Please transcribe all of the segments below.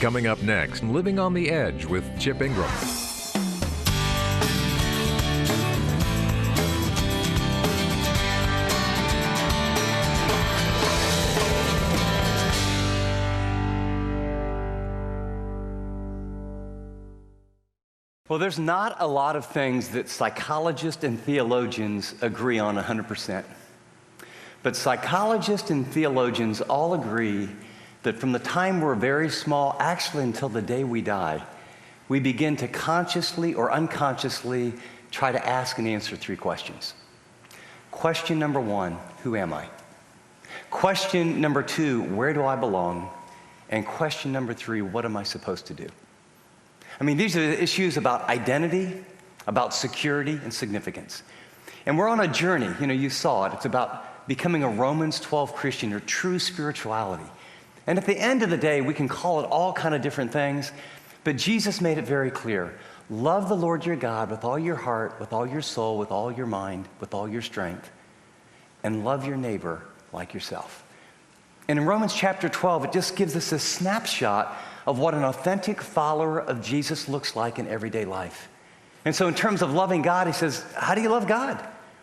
Coming up next, Living on the Edge with Chip Ingram. Well, there's not a lot of things that psychologists and theologians agree on 100%. But psychologists and theologians all agree that from the time we're very small, actually until the day we die, we begin to consciously or unconsciously try to ask and answer three questions. Question number one, who am I? Question number two, where do I belong? And question number three, what am I supposed to do? I mean, these are the issues about identity, about security, and significance. And we're on a journey, you saw it. It's about becoming a Romans 12 Christian, or true spirituality. And at the end of the day, we can call it all kind of different things, but Jesus made it very clear. Love the Lord your God with all your heart, with all your soul, with all your mind, with all your strength, and love your neighbor like yourself. And in Romans chapter 12, it just gives us a snapshot of what an authentic follower of Jesus looks like in everyday life. And so in terms of loving God, he says, how do you love God?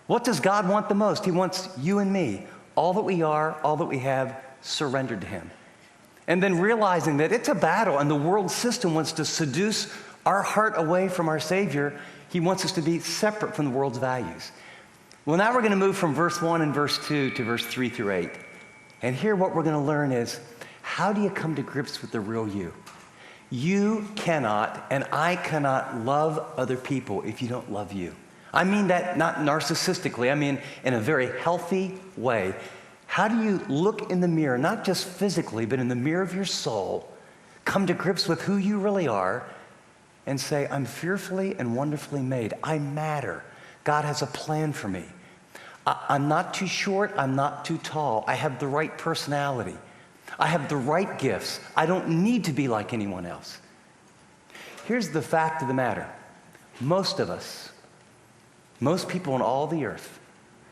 What does God want the most? He wants you and me, all that we are, all that we have, surrendered to him. And then realizing that it's a battle and the world system wants to seduce our heart away from our Savior. He wants us to be separate from the world's values. Well, now we're going to move from verse 1 and verse 2 to verse 3 through 8. And here what we're going to learn is, how do you come to grips with the real you? You cannot and I cannot love other people if you don't love you. I mean that not narcissistically, I mean in a very healthy way. How do you look in the mirror, not just physically, but in the mirror of your soul, come to grips with who you really are, and say, I'm fearfully and wonderfully made. I matter. God has a plan for me. I'm not too short, I'm not too tall. I have the right personality. I have the right gifts. I don't need to be like anyone else. Here's the fact of the matter. Most of us, most people on all the earth,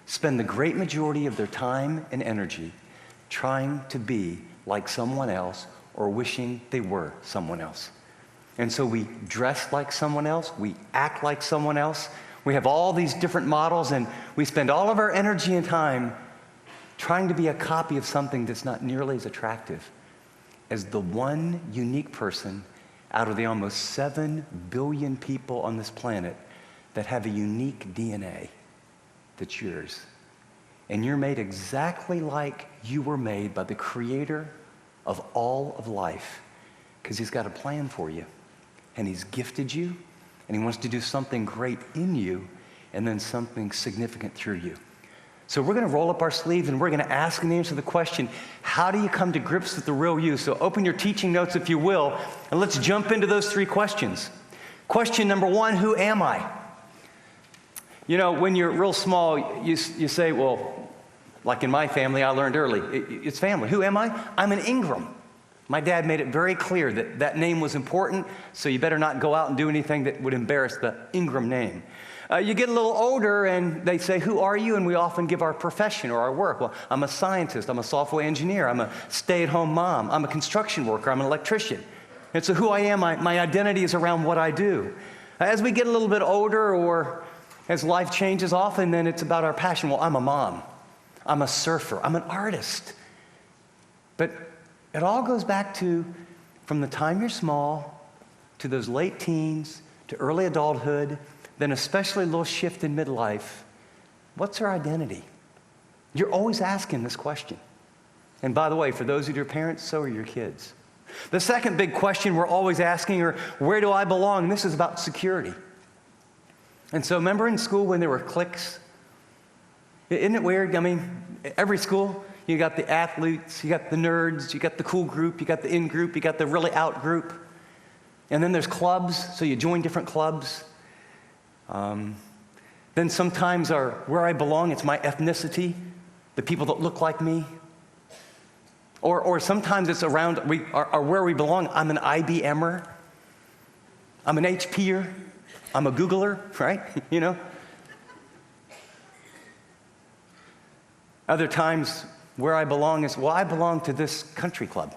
spend the great majority of their time and energy trying to be like someone else or wishing they were someone else. And so we dress like someone else, we act like someone else, we have all these different models, and we spend all of our energy and time trying to be a copy of something that's not nearly as attractive as the one unique person out of the almost 7 billion people on this planet that have a unique DNA that's yours. And you're made exactly like you were made by the Creator of all of life, because he's got a plan for you, and he's gifted you, and he wants to do something great in you, and then something significant through you. So we're going to roll up our sleeves and we're going to ask and answer the question, how do you come to grips with the real you? So open your teaching notes, if you will, and let's jump into those three questions. Question number one, who am I? You know, when you're real small, you say, well, like in my family, I learned early, it's family. Who am I? I'm an Ingram. My dad made it very clear that that name was important, so you better not go out and do anything that would embarrass the Ingram name. You get a little older and they say, who are you? And we often give our profession or our work. Well, I'm a scientist, I'm a software engineer, I'm a stay-at-home mom, I'm a construction worker, I'm an electrician. And so who I am, my identity is around what I do. As we get a little bit older or as life changes often, then it's about our passion. Well, I'm a mom, I'm a surfer, I'm an artist. But it all goes back to from the time you're small to those late teens to early adulthood, then especially a little shift in midlife. What's our identity? You're always asking this question. And by the way, for those of your parents, so are your kids. The second big question we're always asking are, where do I belong? This is about security. And so remember in school when there were cliques? Isn't it weird? I mean, every school, you got the athletes, you got the nerds, you got the cool group, you got the in group, you got the really out group. And then there's clubs, so you join different clubs. Then sometimes where I belong, it's my ethnicity, the people that look like me. Or sometimes it's around where we belong. I'm an IBMer, I'm an HPer, I'm a Googler, right? You know? Other times where I belong is, well, I belong to this country club.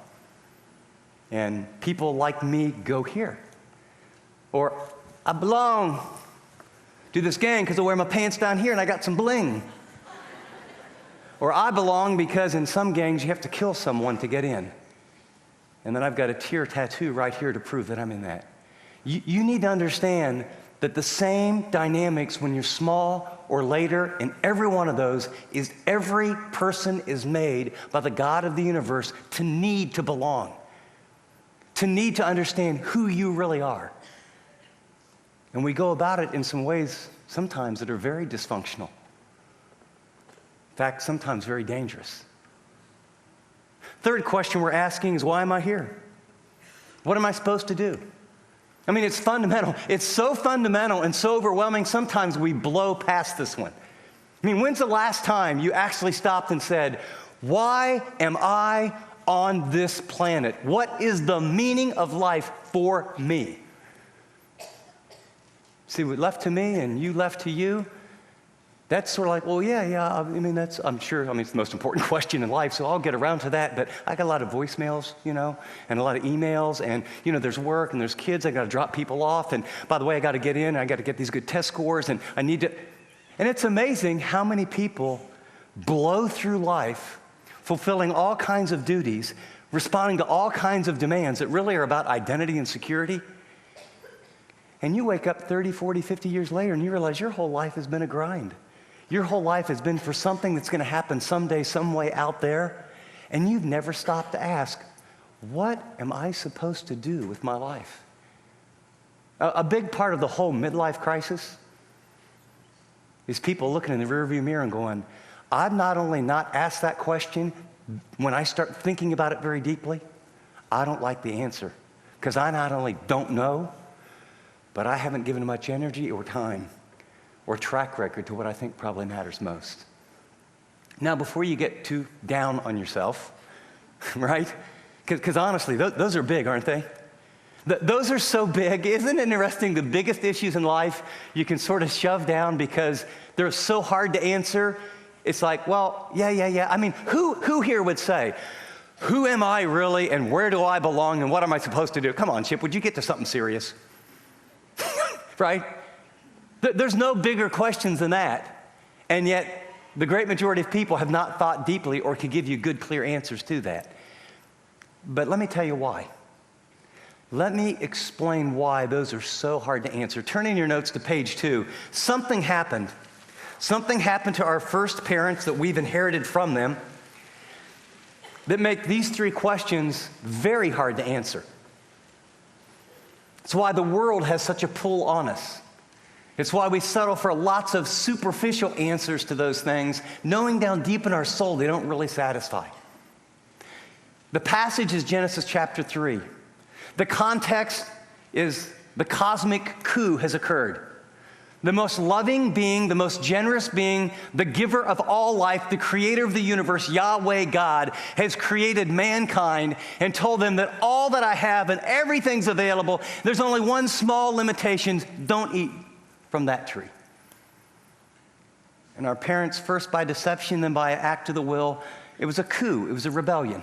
and people like me go here. Or I belong to this gang because I wear my pants down here and I got some bling. Or I belong because in some gangs you have to kill someone to get in. And then I've got a tear tattoo right here to prove that I'm in that. You need to understand that the same dynamics when you're small or later in every one of those is every person is made by the God of the universe to need to belong, to need to understand who you really are. And we go about it in some ways sometimes that are very dysfunctional. In fact, sometimes very dangerous. Third question we're asking is, why am I here? What am I supposed to do? I mean, it's fundamental. It's so fundamental and so overwhelming, sometimes we blow past this one. I mean, when's the last time you actually stopped and said, why am I on this planet? What is the meaning of life for me? See, left to me and you left to you, that's sort of like, well, yeah, I mean, I'm sure, it's the most important question in life, so I'll get around to that, but I got a lot of voicemails, and a lot of emails, and, there's work, and there's kids, I got to drop people off, and by the way, I got to get in, I got to get these good test scores, and I need to, and it's amazing how many people blow through life, fulfilling all kinds of duties, responding to all kinds of demands that really are about identity and security, and you wake up 30, 40, 50 years later, and you realize your whole life has been a grind. Your whole life has been for something that's going to happen someday, some way out there, and you've never stopped to ask, what am I supposed to do with my life? A big part of the whole midlife crisis is people looking in the rearview mirror and going, I've not only not asked that question, when I start thinking about it very deeply, I don't like the answer, because I not only don't know, but I haven't given much energy or time or track record to what I think probably matters most. Now, before you get too down on yourself, right? Because honestly, those are big, aren't they? Those are so big. Isn't it interesting, the biggest issues in life you can sort of shove down because they're so hard to answer? It's like, well, yeah. I mean, who here would say, who am I really and where do I belong and what am I supposed to do? Come on, Chip, would you get to something serious? Right? There's no bigger questions than that. And yet, the great majority of people have not thought deeply or could give you good, clear answers to that. But let me tell you why. Let me explain why those are so hard to answer. Turn in your notes to page 2. Something happened. Something happened to our first parents that we've inherited from them that make these 3 questions very hard to answer. It's why the world has such a pull on us. It's why we settle for lots of superficial answers to those things, knowing down deep in our soul they don't really satisfy. The passage is Genesis chapter 3. The context is the cosmic coup has occurred. The most loving being, the most generous being, the giver of all life, the creator of the universe, Yahweh God, has created mankind and told them that all that I have and everything's available. There's only one small limitation: don't eat from that tree. And our parents, first by deception, then by an act of the will, it was a coup, it was a rebellion.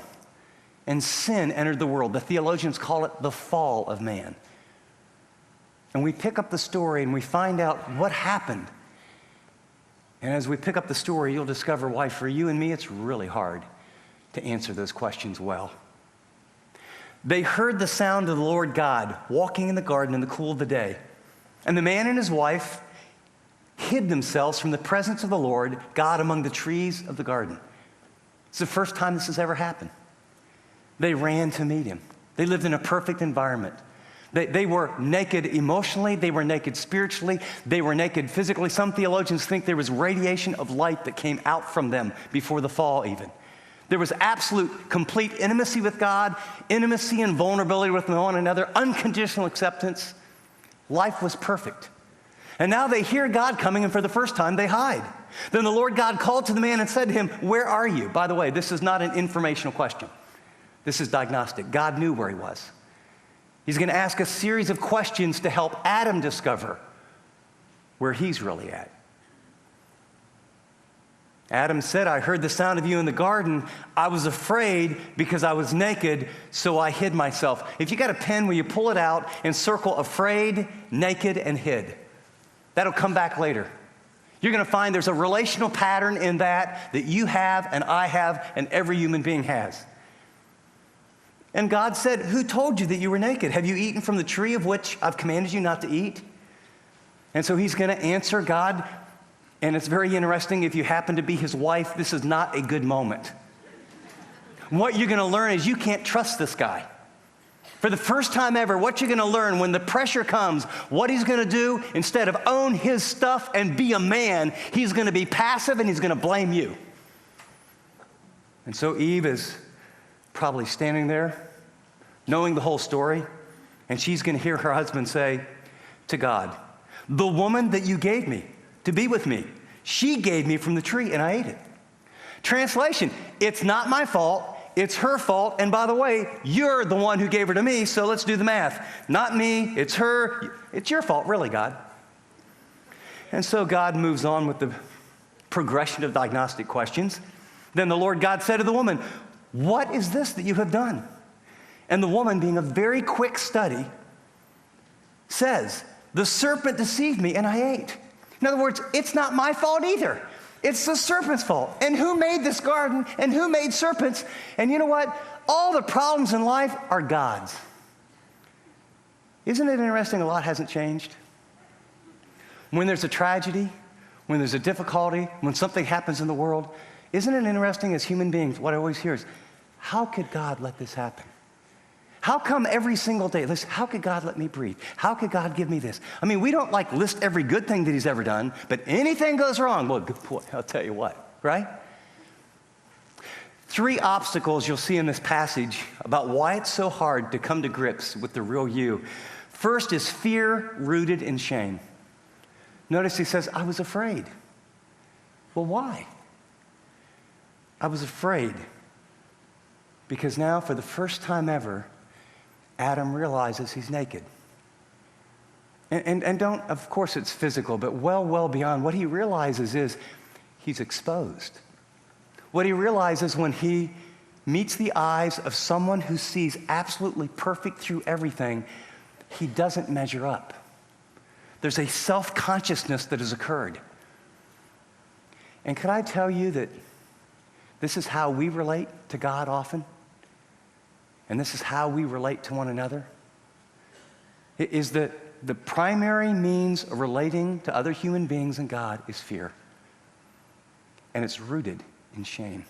And sin entered the world. The theologians call it the fall of man. And we pick up the story and we find out what happened. And as we pick up the story, you'll discover why for you and me it's really hard to answer those questions well. They heard the sound of the Lord God walking in the garden in the cool of the day. And the man and his wife hid themselves from the presence of the Lord God among the trees of the garden. It's the first time this has ever happened. They ran to meet him. They lived in a perfect environment. They were naked emotionally. They were naked spiritually. They were naked physically. Some theologians think there was radiation of light that came out from them before the fall even. There was absolute, complete intimacy with God, intimacy and vulnerability with one another, unconditional acceptance. Life was perfect. And now they hear God coming, and for the first time, they hide. Then the Lord God called to the man and said to him, "Where are you?" By the way, this is not an informational question. This is diagnostic. God knew where he was. He's going to ask a series of questions to help Adam discover where he's really at. Adam said, I heard the sound of you in the garden. I was afraid because I was naked, so I hid myself. If you got a pen, will you pull it out and circle afraid, naked, and hid? That'll come back later. You're going to find there's a relational pattern in that you have and I have and every human being has. And God said, who told you that you were naked? Have you eaten from the tree of which I've commanded you not to eat? And so he's going to answer God. And it's very interesting, if you happen to be his wife, this is not a good moment. What you're going to learn is you can't trust this guy. For the first time ever, what you're going to learn when the pressure comes, what he's going to do, instead of own his stuff and be a man, he's going to be passive and he's going to blame you. And so Eve is probably standing there, knowing the whole story, and she's going to hear her husband say to God, the woman that you gave me to be with me, she gave me from the tree and I ate it. Translation, it's not my fault, it's her fault, and by the way, you're the one who gave her to me, so let's do the math. Not me, it's her, it's your fault, really, God. And so God moves on with the progression of diagnostic questions. Then the Lord God said to the woman, what is this that you have done? And the woman, being a very quick study, says, the serpent deceived me and I ate. In other words, it's not my fault either. It's the serpent's fault. And who made this garden? And who made serpents? And you know what? All the problems in life are God's. Isn't it interesting a lot hasn't changed? When there's a tragedy, when there's a difficulty, when something happens in the world, isn't it interesting as human beings, what I always hear is, how could God let this happen? How come every single day, listen, how could God let me breathe? How could God give me this? I mean, we don't like list every good thing that he's ever done, but anything goes wrong, well, good boy, I'll tell you what, right? 3 obstacles you'll see in this passage about why it's so hard to come to grips with the real you. First is fear rooted in shame. Notice he says, I was afraid. Well, why? I was afraid because now for the first time ever, Adam realizes he's naked. And don't, of course it's physical, but well beyond. What he realizes is he's exposed. What he realizes when he meets the eyes of someone who sees absolutely perfect through everything, he doesn't measure up. There's a self-consciousness that has occurred. And could I tell you that this is how we relate to God often? And this is how we relate to one another? It is that the primary means of relating to other human beings and God is fear. And it's rooted in shame.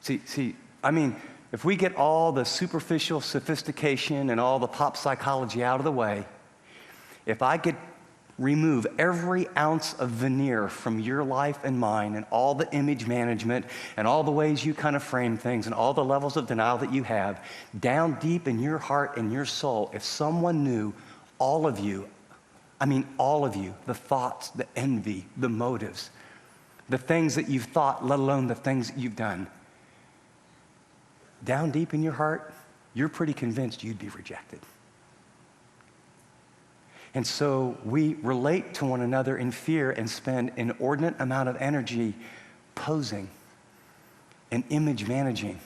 See, I mean, if we get all the superficial sophistication and all the pop psychology out of the way, if I could remove every ounce of veneer from your life and mine and all the image management and all the ways you kind of frame things and all the levels of denial that you have, down deep in your heart and your soul, if someone knew all of you, I mean all of you, the thoughts, the envy, the motives, the things that you've thought, let alone the things that you've done, down deep in your heart, you're pretty convinced you'd be rejected. And so we relate to one another in fear and spend an inordinate amount of energy posing and image managing.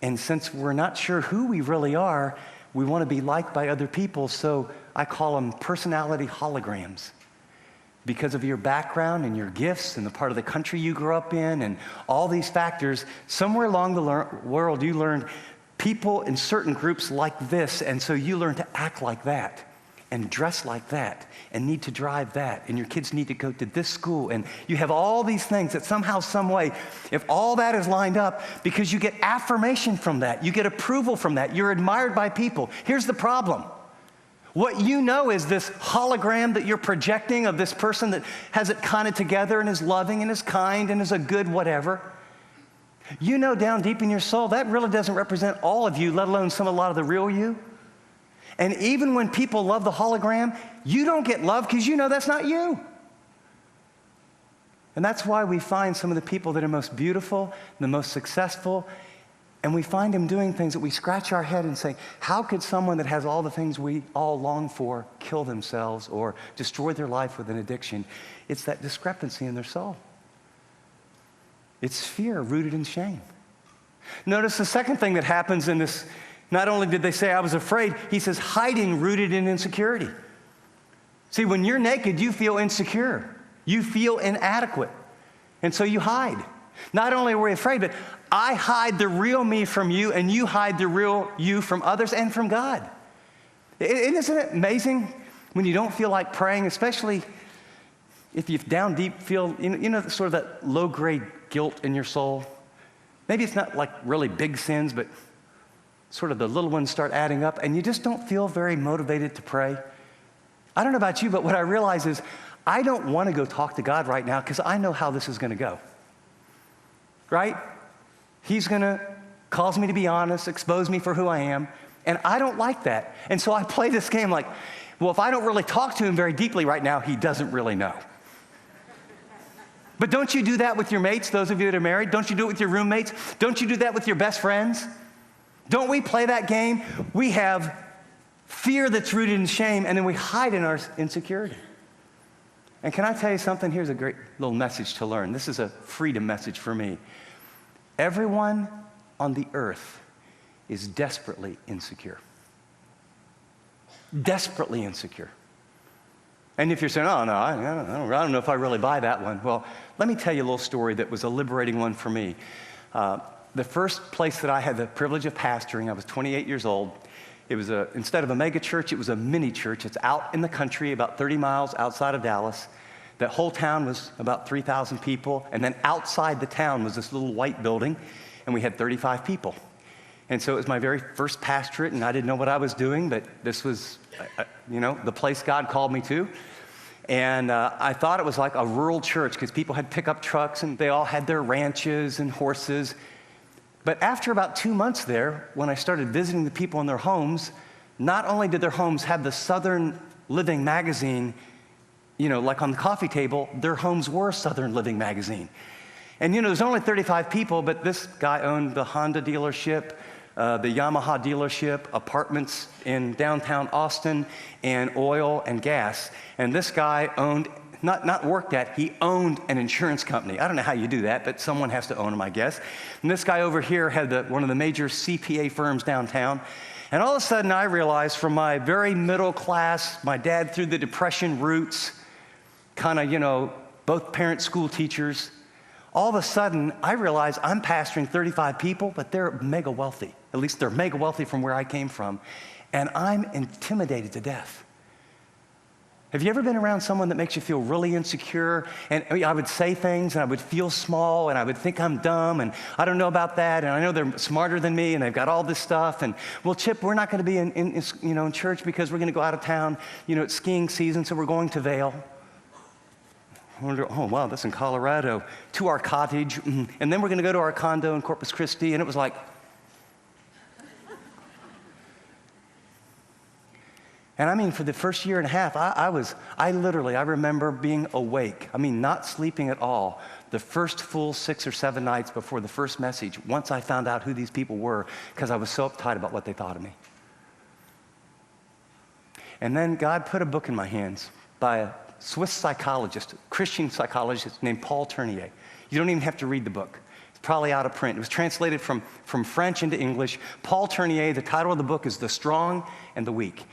And since we're not sure who we really are, we want to be liked by other people, so I call them personality holograms. Because of your background and your gifts and the part of the country you grew up in and all these factors, somewhere along the world you learned people in certain groups like this, and so you learn to act like that and dress like that and need to drive that, and your kids need to go to this school, and you have all these things that somehow, some way, if all that is lined up, because you get affirmation from that, you get approval from that, you're admired by people. Here's the problem. What you know is this hologram that you're projecting of this person that has it kind of together and is loving and is kind and is a good whatever. You know down deep in your soul that really doesn't represent all of you, let alone a lot of the real you. And even when people love the hologram, you don't get love because you know that's not you. And that's why we find some of the people that are most beautiful, the most successful, And we find him doing things that we scratch our head and say, how could someone that has all the things we all long for kill themselves or destroy their life with an addiction? It's that discrepancy in their soul. It's fear rooted in shame. Notice the second thing that happens in this. Not only did they say, I was afraid, he says, hiding rooted in insecurity. See, when you're naked, you feel insecure. You feel inadequate. And so you hide. Not only were we afraid, but I hide the real me from you, and you hide the real you from others and from God. Isn't it amazing when you don't feel like praying, especially if you down deep feel, you know, sort of that low-grade guilt in your soul? Maybe it's not like really big sins, but sort of the little ones start adding up, and you just don't feel very motivated to pray. I don't know about you, but what I realize is I don't want to go talk to God right now because I know how this is going to go. Right? He's going to cause me to be honest, expose me for who I am, and I don't like that. And so I play this game like, well, if I don't really talk to him very deeply right now, he doesn't really know. But don't you do that with your mates, those of you that are married? Don't you do it with your roommates? Don't you do that with your best friends? Don't we play that game? We have fear that's rooted in shame, and then we hide in our insecurity. And can I tell you something? Here's a great little message to learn. This is a freedom message for me. Everyone on the earth is desperately insecure. Desperately insecure. And if you're saying, oh, no, I don't know if I really buy that one. Well, let me tell you a little story that was a liberating one for me. The first place that I had the privilege of pastoring, I was 28 years old. It was instead of a mega church, it was a mini church. It's out in the country, about 30 miles outside of Dallas. That whole town was about 3,000 people. And then outside the town was this little white building, and we had 35 people. And so it was my very first pastorate, and I didn't know what I was doing, but this was, the place God called me to. And I thought it was like a rural church because people had pickup trucks, and they all had their ranches and horses. But after about 2 months there, when I started visiting the people in their homes, not only did their homes have the Southern Living magazine, like on the coffee table, their homes were Southern Living magazine. And there's only 35 people, but this guy owned the Honda dealership, the Yamaha dealership, apartments in downtown Austin, and oil and gas. And this guy owned, not worked at, he owned an insurance company. I don't know how you do that, but someone has to own them, I guess. And this guy over here had one of the major CPA firms downtown. And all of a sudden I realized from my very middle class, my dad through the Depression roots, kind of, both parents, school teachers, all of a sudden I realized I'm pastoring 35 people, but they're mega wealthy. At least they're mega wealthy from where I came from. And I'm intimidated to death. Have you ever been around someone that makes you feel really insecure? And I would say things, and I would feel small, and I would think I'm dumb, and I don't know about that, and I know they're smarter than me, and they've got all this stuff. And, well, Chip, we're not going to be in church because we're going to go out of town. It's skiing season, so we're going to Vail. Oh, wow, that's in Colorado. To our cottage, and then we're going to go to our condo in Corpus Christi, and it was like, and I mean, for the first year and a half, I remember being awake. Not sleeping at all. The first full 6 or 7 nights before the first message, once I found out who these people were, because I was so uptight about what they thought of me. And then God put a book in my hands by a Swiss psychologist, Christian psychologist named Paul Tournier. You don't even have to read the book. It's probably out of print. It was translated from French into English. Paul Tournier, the title of the book is The Strong and the Weak.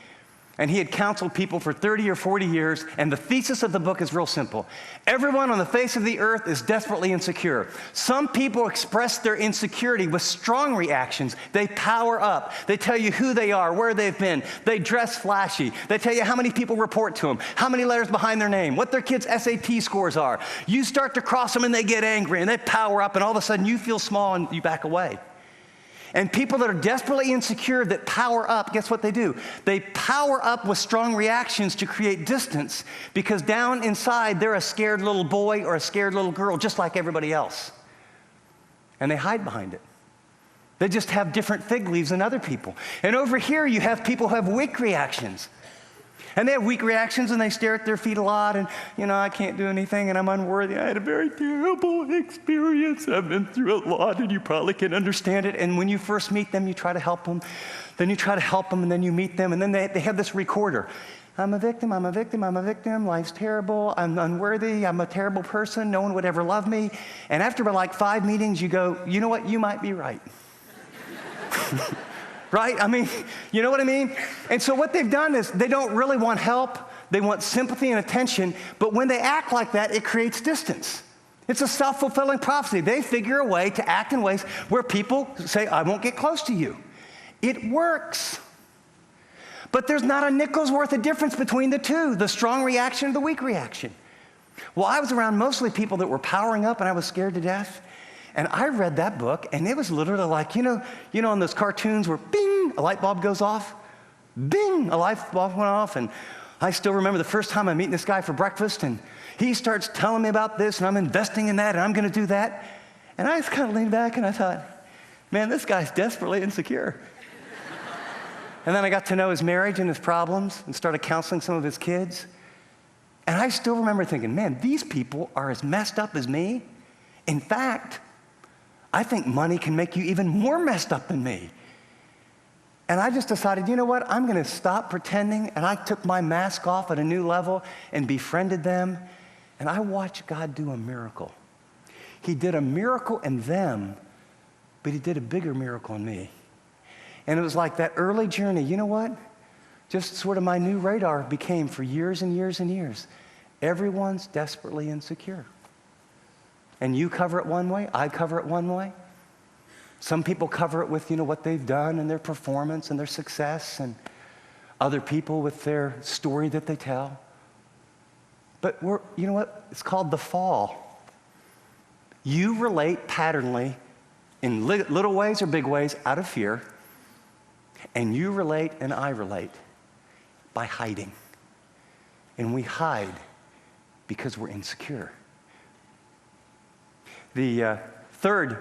And he had counseled people for 30 or 40 years, and the thesis of the book is real simple. Everyone on the face of the earth is desperately insecure. Some people express their insecurity with strong reactions. They power up. They tell you who they are, where they've been. They dress flashy. They tell you how many people report to them, how many letters behind their name, what their kids' SAT scores are. You start to cross them, and they get angry, and they power up, and all of a sudden you feel small, and you back away. And people that are desperately insecure that power up, guess what they do? They power up with strong reactions to create distance because down inside they're a scared little boy or a scared little girl just like everybody else. And they hide behind it. They just have different fig leaves than other people. And over here you have people who have weak reactions. And they have weak reactions, and they stare at their feet a lot, and, I can't do anything, and I'm unworthy. I had a very terrible experience. I've been through a lot, and you probably can understand it. And when you first meet them, you try to help them. Then you try to help them, and then you meet them, and then they have this recorder. I'm a victim, I'm a victim, I'm a victim. Life's terrible. I'm unworthy. I'm a terrible person. No one would ever love me. And after about like 5 meetings, you go, you know what? You might be right. Right? I mean, you know what I mean? And so what they've done is they don't really want help. They want sympathy and attention. But when they act like that, it creates distance. It's a self-fulfilling prophecy. They figure a way to act in ways where people say, I won't get close to you. It works. But there's not a nickel's worth of difference between the two, the strong reaction and the weak reaction. Well, I was around mostly people that were powering up, and I was scared to death. And I read that book, and it was literally like, in those cartoons where bing, a light bulb goes off, bing, a light bulb went off. And I still remember the first time I'm meeting this guy for breakfast, and he starts telling me about this, and I'm investing in that, and I'm going to do that. And I just kind of leaned back, and I thought, man, this guy's desperately insecure. And then I got to know his marriage and his problems and started counseling some of his kids. And I still remember thinking, man, these people are as messed up as me. In fact, I think money can make you even more messed up than me. And I just decided, you know what? I'm going to stop pretending. And I took my mask off at a new level and befriended them. And I watched God do a miracle. He did a miracle in them, but he did a bigger miracle in me. And it was like that early journey, you know what? Just sort of my new radar became for years and years and years. Everyone's desperately insecure. And you cover it one way, I cover it one way. Some people cover it with, what they've done and their performance and their success, and other people with their story that they tell. But you know what? It's called the fall. You relate patternly in little ways or big ways out of fear. And you relate and I relate by hiding. And we hide because we're insecure. The third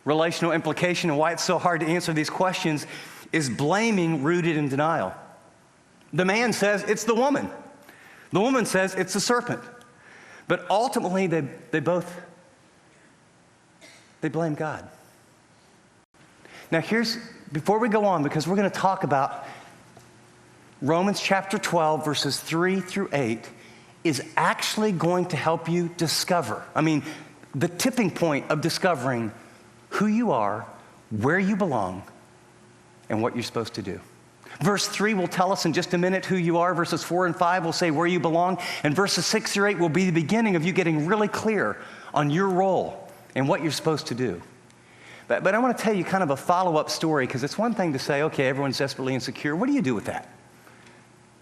relational implication and why it's so hard to answer these questions is blaming rooted in denial. The man says it's the woman. The woman says it's the serpent. But ultimately, they both blame God. Now before we go on, because we're going to talk about Romans chapter 12, verses 3 through 8, is actually going to help you discover. The tipping point of discovering who you are, where you belong, and what you're supposed to do. Verse 3 will tell us in just a minute who you are. Verses 4 and 5 will say where you belong. And verses 6 through 8 will be the beginning of you getting really clear on your role and what you're supposed to do. But I want to tell you kind of a follow-up story, because it's one thing to say, okay, everyone's desperately insecure. What do you do with that?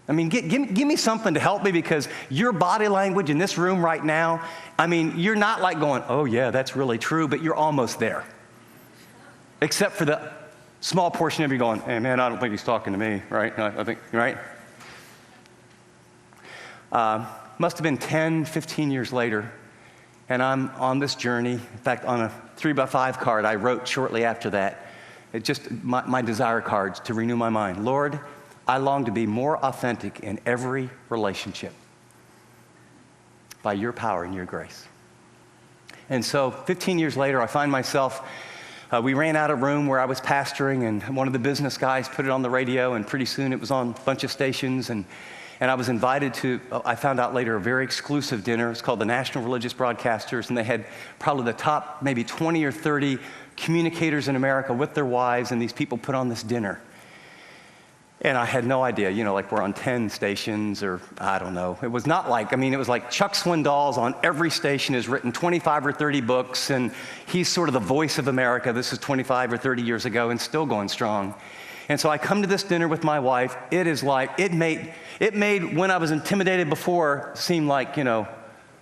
Give me something to help me, because your body language in this room right now, you're not like going, oh yeah, that's really true, but you're almost there. Except for the small portion of you going, hey man, I don't think he's talking to me, right? I think, right? Must have been 10, 15 years later, and I'm on this journey. In fact, on a 3x5 card I wrote shortly after that, it's just my desire cards to renew my mind. Lord, I long to be more authentic in every relationship by your power and your grace. And so 15 years later, I find myself, we ran out of room where I was pastoring, and one of the business guys put it on the radio, and pretty soon it was on a bunch of stations, and I was invited to, I found out later, a very exclusive dinner. It's called the National Religious Broadcasters, and they had probably the top maybe 20 or 30 communicators in America with their wives, and these people put on this dinner. And I had no idea, like we're on 10 stations, or I don't know. It was not like, it was like Chuck Swindoll's on every station, has written 25 or 30 books, and he's sort of the voice of America. This is 25 or 30 years ago and still going strong. And so I come to this dinner with my wife. It is like, it made when I was intimidated before seem like,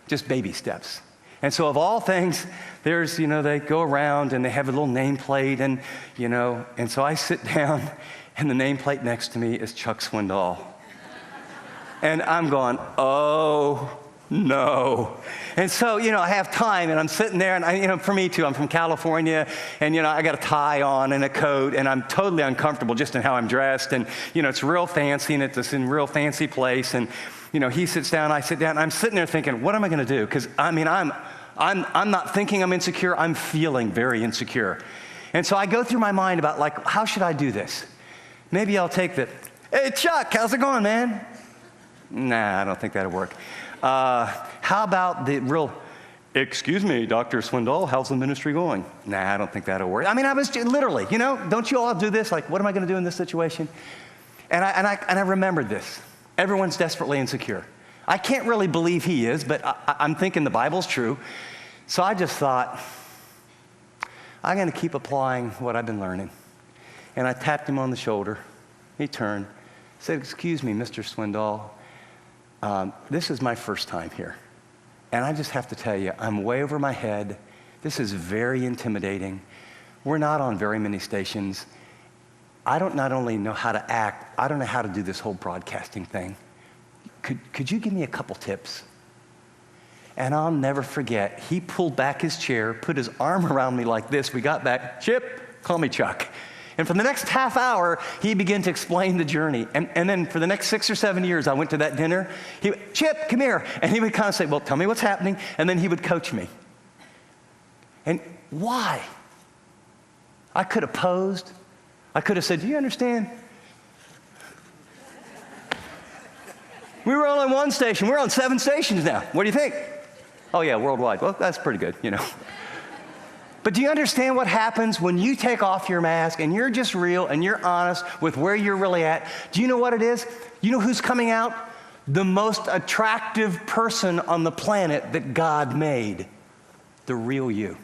just baby steps. And so of all things, there's, they go around and they have a little nameplate, and so I sit down, and the nameplate next to me is Chuck Swindoll. And I'm going, oh no. And so, I have time, and I'm sitting there, and for me too, I'm from California, and I got a tie on and a coat, and I'm totally uncomfortable just in how I'm dressed, and it's real fancy, and it's in a real fancy place, and he sits down, I sit down, and I'm sitting there thinking, what am I going to do? Because I'm not thinking I'm insecure, I'm feeling very insecure. And so I go through my mind about, like, how should I do this? Maybe I'll take the, hey, Chuck, how's it going, man? Nah, I don't think that'll work. How about the real, excuse me, Dr. Swindoll, how's the ministry going? Nah, I don't think that'll work. I was literally, don't you all do this? Like, what am I going to do in this situation? And I remembered this. Everyone's desperately insecure. I can't really believe he is, but I'm thinking the Bible's true. So I just thought, I'm going to keep applying what I've been learning. And I tapped him on the shoulder. He turned, said, excuse me, Mr. Swindoll, this is my first time here. And I just have to tell you, I'm way over my head. This is very intimidating. We're not on very many stations. I don't not only know how to act, I don't know how to do this whole broadcasting thing. Could you give me a couple tips? And I'll never forget, he pulled back his chair, put his arm around me like this. We got back, Chip, call me Chuck. And for the next half hour, he began to explain the journey. And then for the next 6 or 7 years, I went to that dinner. Chip, come here. And he would kind of say, well, tell me what's happening. And then he would coach me. And why? I could have posed. I could have said, do you understand? We were only on one station. We're on 7 stations now. What do you think? Oh, yeah, worldwide. Well, that's pretty good, But do you understand what happens when you take off your mask and you're just real and you're honest with where you're really at? Do you know what it is? You know who's coming out? The most attractive person on the planet that God made. The real you.